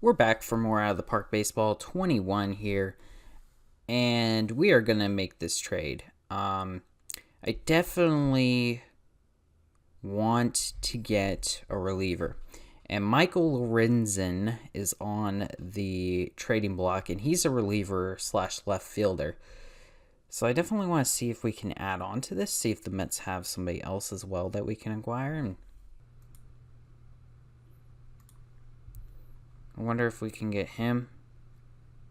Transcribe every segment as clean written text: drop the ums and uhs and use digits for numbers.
We're back for more Out of the Park Baseball 21 here, and we are going to make this trade. I definitely want to get a reliever, and Michael Lorenzen is on the trading block, and he's a reliever / left fielder. So I definitely want to see if we can add on to this, see if the Mets have somebody else as well that we can acquire, and I wonder if we can get him.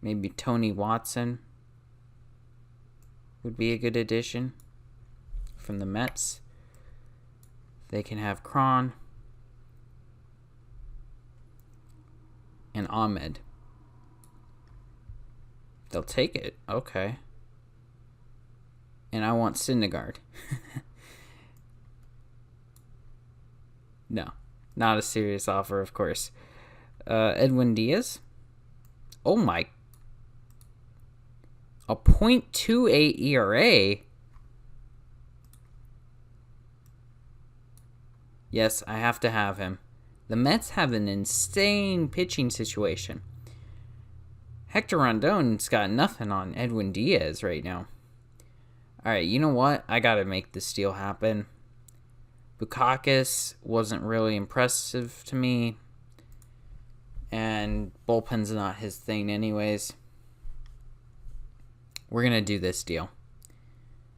Maybe Tony Watson would be a good addition from the Mets. They can have Cron and Ahmed. They'll take it. Okay. And I want Syndergaard. No, not a serious offer, of course. Edwin Diaz. Oh my. A .28 ERA. Yes, I have to have him. The Mets have an insane pitching situation. Hector Rondon's got nothing on Edwin Diaz right now. Alright, you know what? I gotta make this deal happen. Bukakis wasn't really impressive to me. And bullpen's not his thing anyways. We're going to do this deal.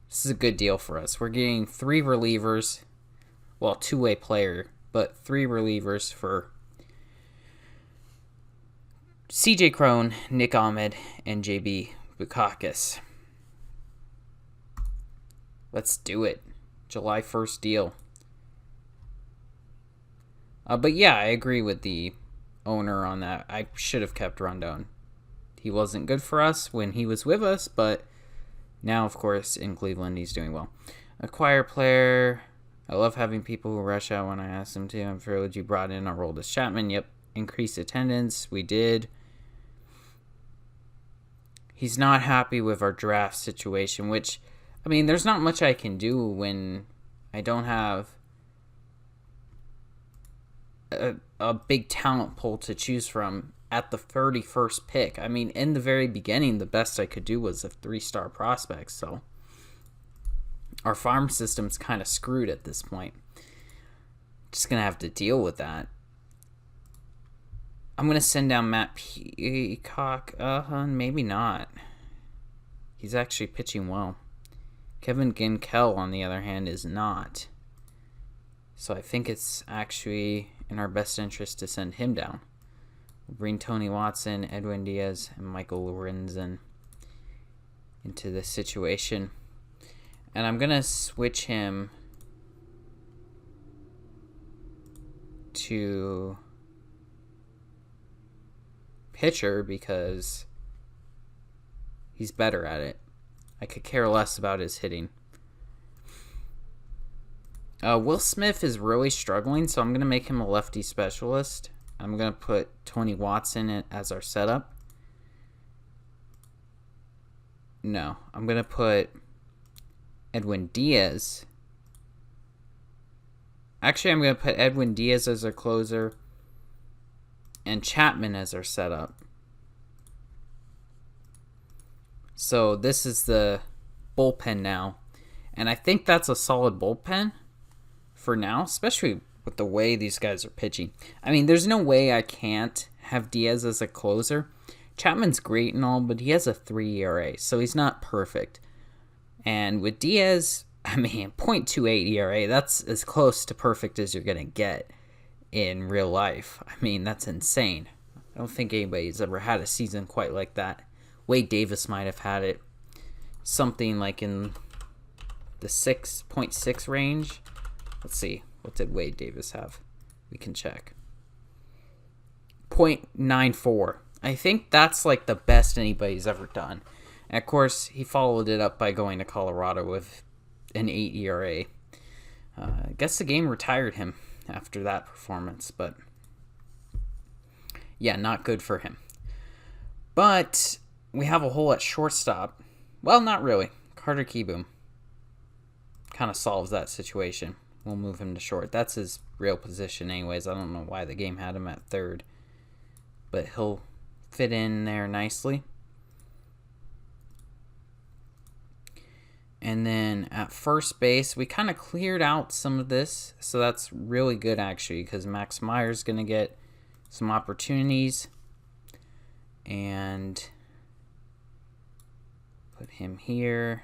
This is a good deal for us. We're getting 3 relievers. Well, 2-way player, but 3 relievers for CJ Cron, Nick Ahmed, and JB Bukakis. Let's do it. July 1st deal. But yeah, I agree with the owner on that. I should have kept Rondon. He wasn't good for us when he was with us, but now, of course, in Cleveland, he's doing well. Acquire player. I love having people who rush out when I ask them to. I'm thrilled you brought in our oldest Chapman. Yep. Increased attendance. We did. He's not happy with our draft situation, which, I mean, there's not much I can do when I don't have a big talent pool to choose from at the 31st pick. I mean, in the very beginning, the best I could do was a 3-star prospect, so our farm system's kind of screwed at this point. Just going to have to deal with that. I'm going to send down Matt Peacock. Maybe not. He's actually pitching well. Kevin Ginkel, on the other hand, is not. So I think it's actually in our best interest to send him down. We'll bring Tony Watson, Edwin Diaz, and Michael Lorenzen into this situation. And I'm going to switch him to pitcher because he's better at it. I could care less about his hitting. Will Smith is really struggling, so I'm going to make him a lefty specialist. I'm going to put Tony Watson as our setup. No, I'm going to put Edwin Diaz. Actually, I'm going to put Edwin Diaz as our closer and Chapman as our setup. So this is the bullpen now. And I think that's a solid bullpen for now, especially with the way these guys are pitching. I mean, there's no way I can't have Diaz as a closer. Chapman's great and all, but he has a 3 ERA, so he's not perfect. And with Diaz, I mean, .28 ERA, that's as close to perfect as you're going to get in real life. I mean, that's insane. I don't think anybody's ever had a season quite like that. Wade Davis might have had it. Something like in the 6.6 range. Let's see. What did Wade Davis have? We can check. .94. I think that's like the best anybody's ever done. And of course, he followed it up by going to Colorado with an 8 ERA. I guess the game retired him after that performance, but yeah, not good for him. But we have a hole at shortstop. Well, not really. Carter Kieboom kind of solves that situation. We'll move him to short. That's his real position anyways. I don't know why the game had him at third. but he'll fit in there nicely. And then at first base, we kind of cleared out some of this. So that's really good, actually, because Max Meyer's going to get some opportunities. And put him here.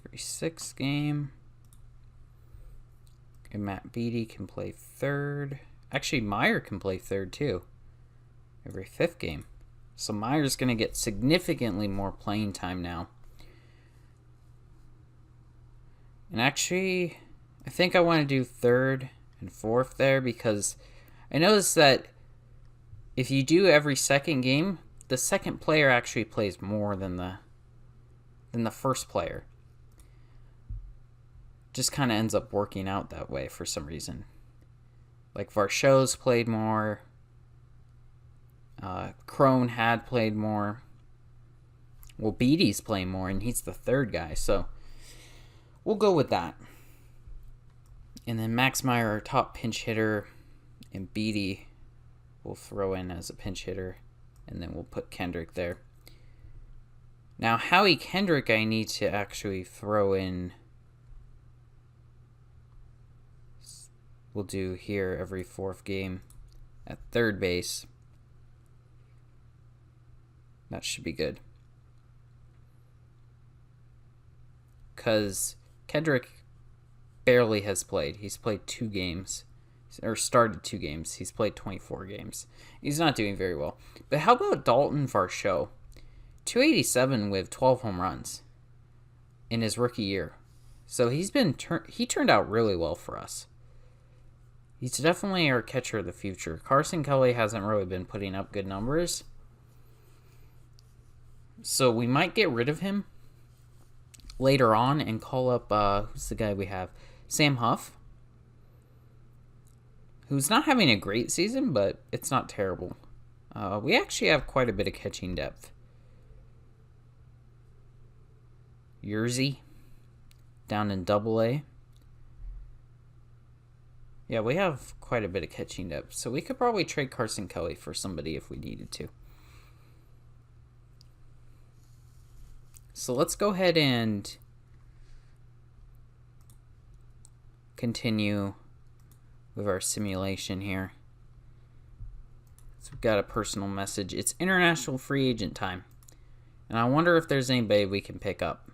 36th game. And Matt Beattie can play third. Actually, Meyer can play third, too. Every 5th game. So Meyer's going to get significantly more playing time now. And actually, I think I want to do 3rd and 4th there, because I noticed that if you do every 2nd game, the 2nd player actually plays more than the 1st player. Just kind of ends up working out that way for some reason. Like Varsho's played more. Crone had played more. Well, Beattie's playing more, and he's the 3rd guy, so we'll go with that. And then Max Meyer, our top pinch hitter, and Beattie we'll throw in as a pinch hitter, and then we'll put Kendrick there. Now, Howie Kendrick, I need to actually throw in. We'll do here every 4th game at 3rd base. That should be good. Because Kendrick barely has played. He's played 2 games. Or started 2 games. He's played 24 games. He's not doing very well. But how about Dalton Varsho? 287 with 12 home runs in his rookie year. So he turned out really well for us. He's definitely our catcher of the future. Carson Kelly hasn't really been putting up good numbers. So we might get rid of him later on and call up, who's the guy we have? Sam Huff, who's not having a great season, but it's not terrible. We actually have quite a bit of catching depth. Yerzy, down in Double-A. Yeah, we have quite a bit of catching depth, so we could probably trade Carson Kelly for somebody if we needed to. So let's go ahead and continue with our simulation here. So we've got a personal message. It's international free agent time. And I wonder if there's anybody we can pick up.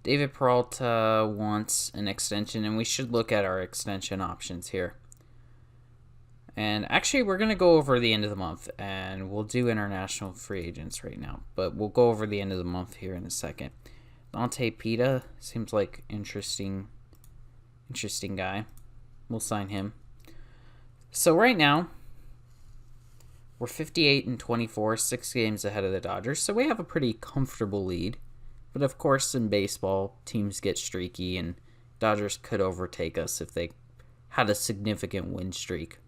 David Peralta wants an extension, and we should look at our extension options here. And actually, we're going to go over the end of the month, and we'll do international free agents right now. But we'll go over the end of the month here in a second. Dante Pita seems like interesting guy. We'll sign him. So right now, we're 58-24, 6 games ahead of the Dodgers. So we have a pretty comfortable lead. But of course, in baseball, teams get streaky, and Dodgers could overtake us if they had a significant win streak.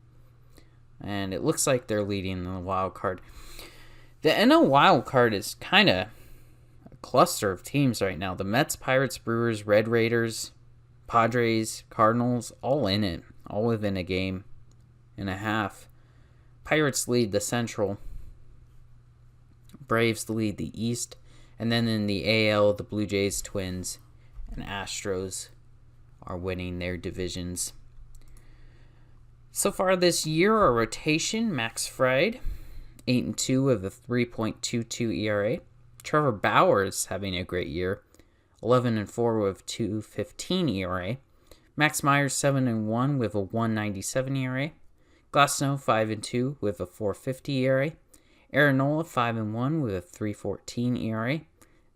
And it looks like they're leading the wild card. The NL wild card is kind of a cluster of teams right now. The Mets, Pirates, Brewers, Red Raiders, Padres, Cardinals, all in it. All within a game and a half. Pirates lead the Central. Braves lead the East. And then in the AL, the Blue Jays, Twins, and Astros are winning their divisions. So far this year, our rotation, Max Fried, 8-2 with a 3.22 ERA. Trevor Bauer's having a great year, 11-4 with 2.15 ERA. Max Myers, 7-1 with a 1.97 ERA. Glasnow, 5-2 with a 4.50 ERA. Aaron Nola, 5-1 with a 3.14 ERA.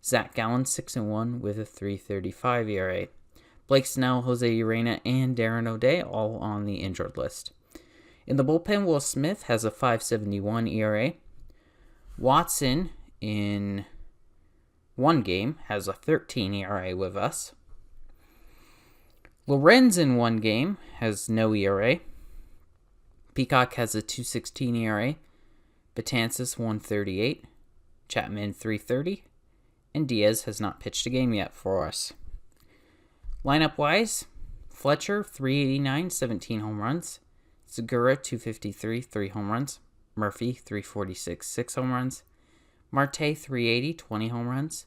Zach Gallen, 6-1 with a 3.35 ERA. Blake Snell, Jose Urena, and Darren O'Day all on the injured list. In the bullpen, Will Smith has a 5.71 ERA. Watson, in one game, has a 13 ERA with us. Lorenz, in one game, has no ERA. Peacock has a 2.16 ERA. Betances, 1.38. Chapman, 3.30. And Diaz has not pitched a game yet for us. Lineup-wise, Fletcher, 389, 17 home runs. Segura, 253, 3 home runs. Murphy, 346, 6 home runs. Marte, 380, 20 home runs.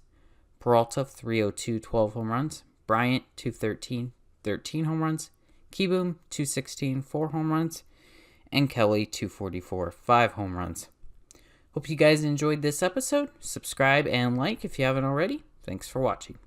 Peralta, 302, 12 home runs. Bryant, 213, 13 home runs. Kieboom, 216, 4 home runs. And Kelly, 244, 5 home runs. Hope you guys enjoyed this episode. Subscribe and like if you haven't already. Thanks for watching.